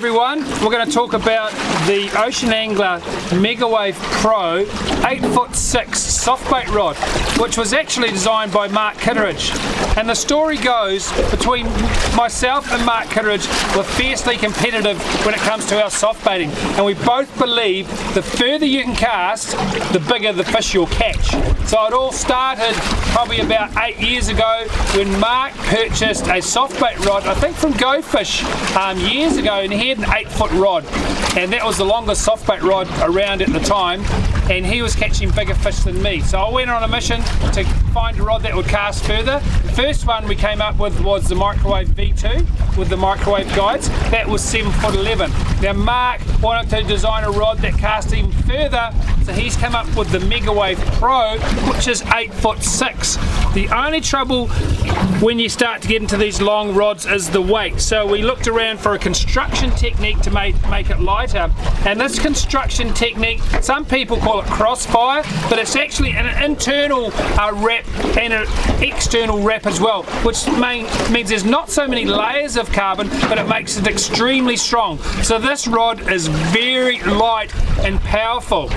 everyone, we're going to talk about the Ocean Angler Megawave Pro 8'6" softbait rod, which was actually designed by Mark Kitteridge. And the story goes, between myself and Mark Kitteridge, we're fiercely competitive when it comes to our softbaiting, and we both believe the further you can cast, the bigger the fish you'll catch. So it all started probably about 8 years ago when Mark purchased a softbait rod, I think from Go Fish, years ago, and he had an 8-foot rod, and that was the longest softbait rod around at the time, and he was catching bigger fish than me. So I went on a mission to find a rod that would cast further. The first one we came up with was the Microwave V2 with the microwave guides. That was 7'11". Now Mark wanted to design a rod that cast even further, so he's come up with the Megawave Pro, which is 8'6". The only trouble when you start to get into these long rods is the weight. So we looked around for a construction technique to make it lighter, and this construction technique, some people call it crossfire, but it's actually an internal wrap and an external wrap as well, which means there's not so many layers of carbon, but it makes it extremely strong. So this rod is very light and powerful.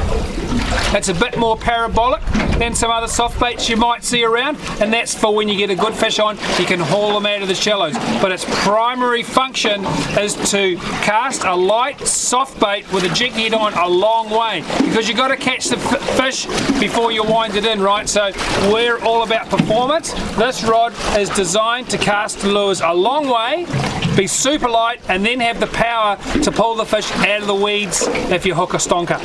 It's a bit more parabolic than some other soft baits you might see around, and that's for when you get a good fish on, you can haul them out of the shallows. But its primary function is to cast a light soft bait with a jig head on a long way, because you've got to catch the fish before you wind it in, right? So we're all about performance. This rod is designed to cast lures a long way, be super light, and then have the power to pull the fish out of the weeds if you hook a stonker.